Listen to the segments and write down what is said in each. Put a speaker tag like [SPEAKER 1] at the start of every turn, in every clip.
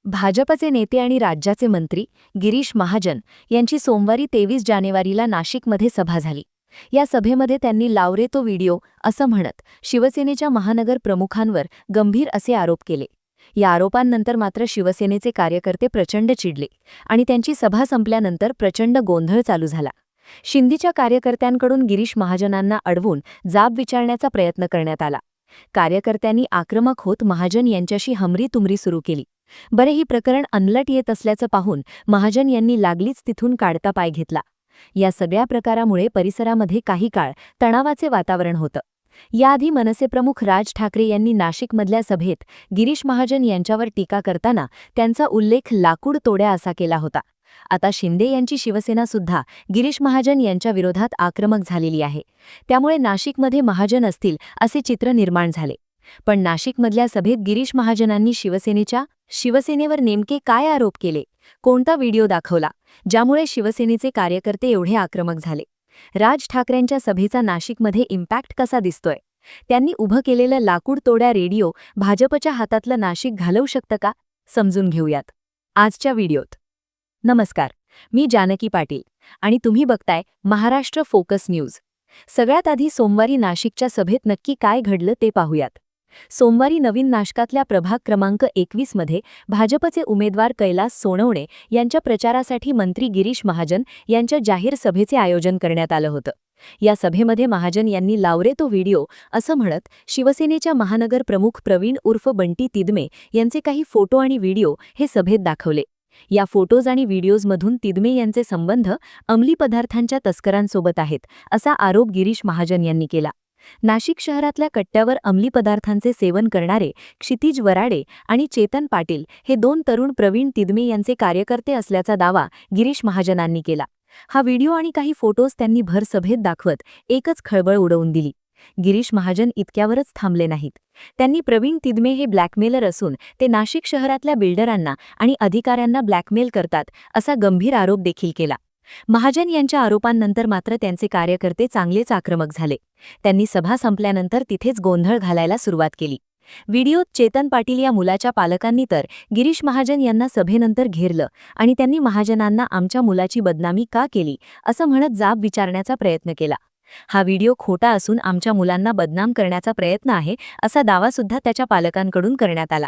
[SPEAKER 1] भाजपचे नेते आणि राज्याचे मंत्री गिरीश महाजन यांची सोमवारी 23 जानेवारीला नाशिकमध्ये सभा झाली. या सभेमध्ये त्यांनी लाव रे तो व्हिडिओ असं म्हणत शिवसेनेच्या महानगर प्रमुखांवर गंभीर असे आरोप केले. या आरोपांनंतर मात्र शिवसेनेचे कार्यकर्ते प्रचंड चिडले आणि त्यांची सभा संपल्यानंतर प्रचंड गोंधळ चालू झाला. शिंदेच्या कार्यकर्त्यांकडून गिरीश महाजनांना अडवून जाब विचारण्याचा प्रयत्न करण्यात आला. कार्यकर्त्यांनी आक्रमक होत महाजन यांच्याशी हमरी-तुमरी सुरू केली. बरे ही प्रकरण अनलट येत असल्याचं पाहून महाजन यांनी लागलीच तिथून काढता पाय घेतला. या सगळ्या प्रकारामुळे परिसरामध्ये काही काळ तणावाचे वातावरण होतं. याआधी मनसे प्रमुख राज ठाकरे यांनी नाशिकमधल्या सभेत गिरीश महाजन यांच्यावर टीका करताना त्यांचा उल्लेख लाकूड तोड्या असा केला होता. आता शिंदे यांची शिवसेना सुद्धा गिरीश महाजन यांच्या विरोधात आक्रमक झालेली आहे. त्यामुळे नाशिकमध्ये महाजन असतील असे चित्र निर्माण झाले. पण नाशिकमधल्या सभेत गिरीश महाजनांनी शिवसेनेवर नेमके काय आरोप केले, कोणता व्हिडिओ दाखवला, ज्यामुळे शिवसेनेचे कार्यकर्ते एवढे आक्रमक झाले? राज ठाकरेंच्या सभेचा नाशिकमध्ये इम्पॅक्ट कसा दिसतोय? त्यांनी उभं केलेलं लाकूड तोड्या रेडिओ भाजपच्या हातातलं नाशिक घालवू शकतं का? समजून घेऊयात आजच्या व्हिडिओत. नमस्कार, मी जानकी पाटील आणि तुम्ही बघताय महाराष्ट्र फोकस न्यूज. सगळ्यात आधी सोमवारी नाशिकच्या सभेत नक्की काय घडलं ते पाहूयात. सोमवारी नवीन नाशकातल्या प्रभाग क्रमांक 21 मध्ये भाजपचे उमेदवार कैलास सोनवणे यांच्या प्रचारासाठी मंत्री गिरीश महाजन यांच्या जाहीर सभेचे आयोजन करण्यात आलं होतं. या सभेमध्ये महाजन यांनी लाव रे तो व्हिडिओ असं म्हणत शिवसेनेच्या महानगर प्रमुख प्रवीण उर्फ बंटी तिदमे यांचे काही फोटो आणि व्हिडिओ हे सभेत दाखवले. या फोटोज आणि व्हिडिओजमधून तिदमे यांचे संबंध अंमली पदार्थांच्या तस्करांसोबत आहेत असा आरोप गिरीश महाजन यांनी केला. नाशिक शहरातल्या कट्ट्यावर अंमली पदार्थांचे सेवन करणारे क्षितिज वराडे आणि चेतन पाटील हे दोन तरुण प्रवीण तिदमे यांचे कार्यकर्ते असल्याचा दावा गिरीश महाजनांनी केला. हा व्हिडिओ आणि काही फोटोज त्यांनी भर सभेत दाखवत एकच खळबळ उडवून दिली. गिरीश महाजन इतक्यावरच थांबले नाहीत. त्यांनी प्रवीण तिदमे हे ब्लॅकमेलर असून ते नाशिक शहरातल्या बिल्डरांना आणि अधिकाऱ्यांना ब्लॅकमेल करतात असा गंभीर आरोप देखील केला. महाजन यांच्या आरोपांनंतर मात्र त्यांचे कार्यकर्ते चांगलेच आक्रमक झाले. त्यांनी सभा संपल्यानंतर तिथेच गोंधळ घालायला सुरुवात केली. व्हिडिओत चेतन पाटील या मुलाच्या पालकांनी तर गिरीश महाजन यांना सभेनंतर घेरलं आणि त्यांनी महाजनांना आमच्या मुलाची बदनामी का केली असं म्हणत जाब विचारण्याचा प्रयत्न केला. हा व्हिडिओ खोटा असून आमच्या मुलांना बदनाम करण्याचा प्रयत्न आहे असा दावासुद्धा त्याच्या पालकांकडून करण्यात आला.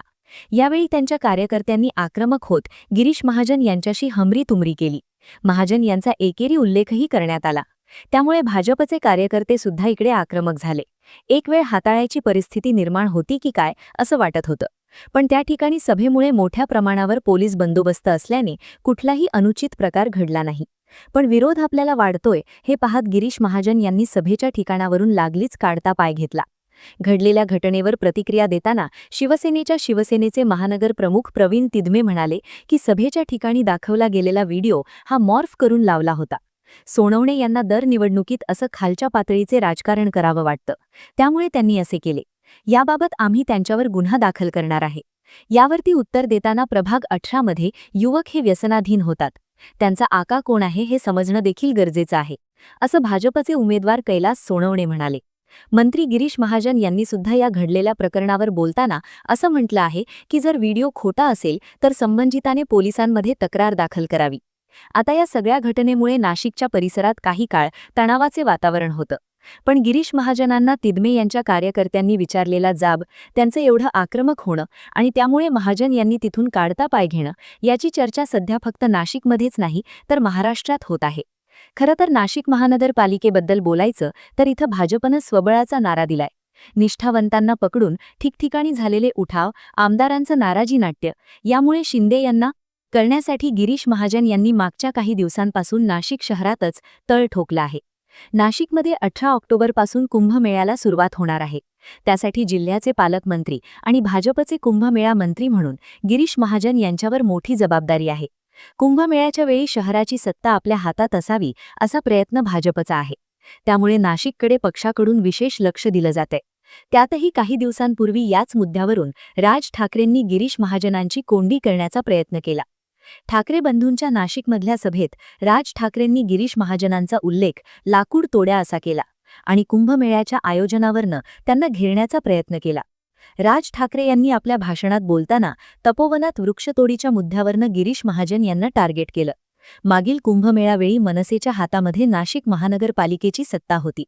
[SPEAKER 1] यावेळी त्यांच्या कार्यकर्त्यांनी आक्रमक होत गिरीश महाजन यांच्याशी हमरी-तुमरी केली. महाजन यांचा एकेरी उल्लेखही करण्यात आला. त्यामुळे भाजपचे कार्यकर्ते सुद्धा इकडे आक्रमक झाले. एक वेळ हाताळायची परिस्थिती निर्माण होती की काय असं वाटत होतं. पण त्या ठिकाणी सभेमुळे मोठ्या प्रमाणावर पोलीस बंदोबस्त असल्याने कुठलाही अनुचित प्रकार घडला नाही. पण विरोध आपल्याला वाढतोय हे पाहत गिरीश महाजन यांनी सभेच्या ठिकाणावरून लागलीच काढता पाय घेतला. घडलेल्या घटनेवर प्रतिक्रिया देताना शिवसेनेचे महानगर प्रमुख प्रवीण तिदमे म्हणाले की सभेच्या ठिकाणी दाखवला गेलेला व्हिडिओ हा मॉर्फ करून लावला होता. सोनवणे यांना दर निवडणुकीत असं खालच्या पातळीचे राजकारण करावं वाटतं, त्यामुळे त्यांनी असे केले. याबाबत आम्ही त्यांच्यावर गुन्हा दाखल करणार आहे. यावरती उत्तर देताना प्रभाग 18 मध्ये युवक हे व्यसनाधीन होतात. त्यांचा आका कोण आहे हे समजणं देखील गरजेचं आहे असं भाजपचे उमेदवार कैलास सोनवणे म्हणाले. मंत्री गिरीश महाजन यांनी सुद्धा या घडलेल्या प्रकरणावर बोलताना असं म्हटलं आहे की जर व्हिडिओ खोटा असेल तर संबंधिताने पोलिसांमध्ये तक्रार दाखल करावी. आता या सगळ्या घटनेमुळे नाशिकच्या परिसरात काही काळ तणावाचे वातावरण होतं. पण गिरीश महाजनांना तिदमे यांच्या कार्यकर्त्यांनी विचारलेला जाब, त्यांचं एवढं आक्रमक होणं आणि त्यामुळे महाजन यांनी तिथून काढता पाय घेणं याची चर्चा सध्या फक्त नाशिकमध्येच नाही तर महाराष्ट्रात होत आहे. खरं तर नाशिक महानगरपालिकेबद्दल बोलायचं तर इथं भाजपनं स्वबळाचा नारा दिलाय. निष्ठावंतांना पकडून ठिकठिकाणी झालेले उठाव, आमदारांचं नाराजी नाट्य यामुळे शिंदे यांना करण्यासाठी गिरीश महाजन यांनी मागच्या काही दिवसांपासून नाशिक शहरातच तळ ठोकला आहे. नाशिकमध्ये 18 ऑक्टोबरपासून कुंभमेळ्याला सुरुवात होणार आहे. त्यासाठी जिल्ह्याचे पालकमंत्री आणि भाजपचे कुंभमेळा मंत्री म्हणून गिरीश महाजन यांच्यावर मोठी जबाबदारी आहे. कुंभमेळ्याच्या वेळी शहराची सत्ता आपल्या हातात असावी असा प्रयत्न भाजपचा आहे. त्यामुळे नाशिककडे पक्षाकडून विशेष लक्ष दिलं जातंय. त्यातही काही दिवसांपूर्वी याच मुद्द्यावरून राज ठाकरेंनी गिरीश महाजनांची कोंडी करण्याचा प्रयत्न केला. ठाकरे बंधूंच्या नाशिकमधल्या सभेत राज ठाकरेंनी गिरीश महाजनांचा उल्लेख लाकूड तोड्या असा केला आणि कुंभमेळ्याच्या आयोजनावरनं त्यांना घेरण्याचा प्रयत्न केला. राज ठाकरे यांनी आपल्या भाषणात बोलताना तपोवनात वृक्षतोडीच्या मुद्द्यावरनं गिरीश महाजन यांना टार्गेट केलं. मागील कुंभमेळ्यावेळी मनसेच्या हातामध्ये नाशिक महानगरपालिकेची सत्ता होती.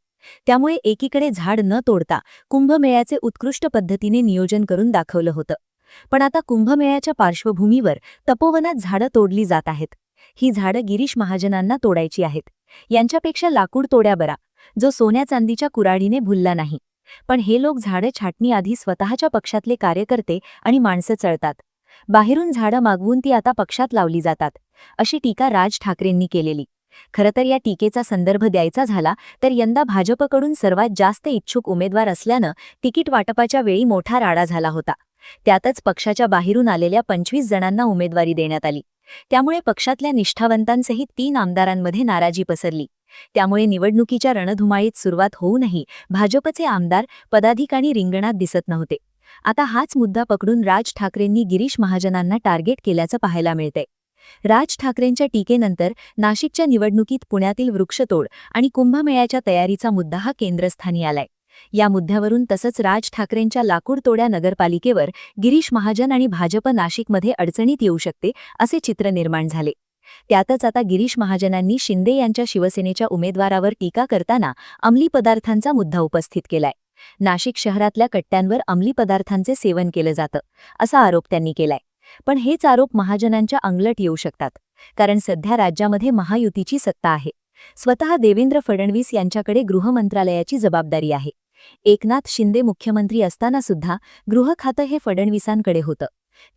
[SPEAKER 1] त्यामुळे एकीकडे झाड न तोडता कुंभमेळ्याचे उत्कृष्ट पद्धतीने नियोजन करून दाखवलं होतं. पण आता कुंभमेळ्याच्या पार्श्वभूमीवर तपोवनात झाडं तोडली जात आहेत. ही झाडं गिरीश महाजनांना तोडायची आहेत. यांच्यापेक्षा लाकूड तोड्या बरा, जो सोन्या चांदीच्या कुऱ्हाडीने भुलला नाही. पण हे लोक झाडं छाटणीआधी स्वतःच्या पक्षातले कार्यकर्ते आणि माणसं चळतात. बाहेरून झाडं मागवून ती आता पक्षात लावली जातात, अशी टीका राज ठाकरेंनी केलेली. खरं तर या टीकेचा संदर्भ द्यायचा झाला तर यंदा भाजपकडून सर्वात जास्त इच्छुक उमेदवार असल्यानं तिकीट वाटपाच्या वेळी मोठा राडा झाला होता. त्यातच पक्षाच्या बाहेरून आलेल्या 25 जणांना उमेदवारी देण्यात आली. त्यामुळे पक्षातल्या निष्ठावंतांसहित 3 आमदारांमध्ये नाराजी पसरली. त्यामुळे निवडणुकीच्या रणधुमाळीत सुरुवात होऊनही भाजपचे आमदार पदाधिकारी रिंगणात दिसत नव्हते. आता हाच मुद्दा पकडून राज ठाकरेंनी गिरीश महाजनांना टार्गेट केल्याचं पाहायला मिळतंय. राज ठाकरेंच्या टीकेनंतर नाशिकच्या निवडणुकीत पुण्यातील वृक्षतोड आणि कुंभमेळ्याच्या तयारीचा मुद्दा हा केंद्रस्थानी आलाय. या मुद्द्यावरून तसंच राज ठाकरेंच्या लाकूड तोड्या नगरपालिकेवर गिरीश महाजन आणि भाजप नाशिकमध्ये अडचणीत येऊ शकते असे चित्र निर्माण झाले. त्यातच आता गिरीश महाजनांनी शिंदे यांच्या शिवसेनेच्या उमेदवारावर टीका करताना अंमली पदार्थांचा मुद्दा उपस्थित केलाय. नाशिक शहरातल्या कट्ट्यांवर अंमली पदार्थांचे सेवन केलं जातं, असा आरोप त्यांनी केलाय. पण हेच आरोप महाजनांच्या अंगलट येऊ शकतात, कारण सध्या राज्यामध्ये महायुतीची सत्ता आहे. स्वतः देवेंद्र फडणवीस यांच्याकडे गृहमंत्रालयाची जबाबदारी आहे. एकनाथ शिंदे मुख्यमंत्री असताना सुद्धा गृह खातं हे फडणवीसांकडे होतं.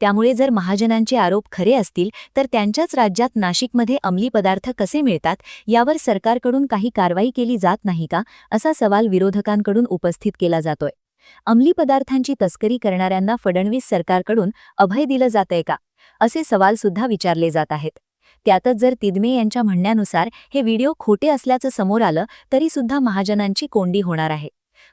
[SPEAKER 1] त्यामुळे जर महाजनांचे आरोप खरे असतील तर त्यांच्याच राज्यात नाशिकमध्ये अंमली पदार्थ कसे मिळतात यावर सरकारकडून काही कारवाई केली जात नाही का, असा सवाल विरोधकांकडून उपस्थित केला जातोय. अंमली पदार्थांची तस्करी करणाऱ्यांना फडणवीस सरकारकडून अभय दिलं जातंय का, असे सवाल सुद्धा विचारले जात आहेत. त्यातच जर तिदमे यांच्या म्हणण्यानुसार हे व्हिडिओ खोटे असल्याचं समोर आलं तरी सुद्धा महाजनांची कोंडी होणार आहे.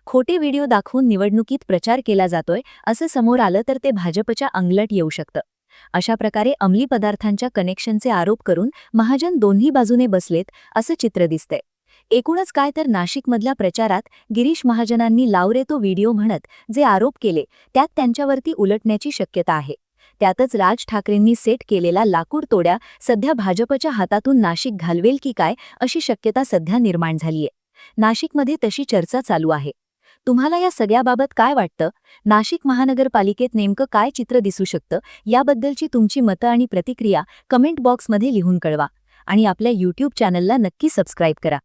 [SPEAKER 1] खोटे व्हिडिओ दाखवून निवडणुकीत प्रचार केला जातोय असं समोर आलं तर ते भाजपच्या अंगलट येऊ शकतं. अशा प्रकारे अंमली पदार्थांच्या कनेक्शनचे आरोप करून महाजन दोन्ही बाजूने बसलेत असं चित्र दिसतंय. एकूणच काय तर नाशिकमधल्या प्रचारात गिरीश महाजनांनी लाव रे तो व्हिडिओ म्हणत जे आरोप केले त्यात त्यांच्यावरती उलटण्याची शक्यता आहे. त्यातच राज ठाकरेंनी सेट केलेला लाकूड तोड्या सध्या भाजपच्या हातातून नाशिक घालवेल की काय अशी शक्यता सध्या निर्माण झालीय. नाशिकमध्ये तशी चर्चा चालू आहे. तुम्हाला या सगळ्याबाबत काय वाटतं? नाशिक महानगरपालिकेत नेमकं काय चित्र दिसू शकतं याबद्दलची तुमची मतं आणि प्रतिक्रिया कमेंट बॉक्समध्ये लिहून कळवा आणि आपल्या YouTube चॅनलला नक्की सबस्क्राईब करा.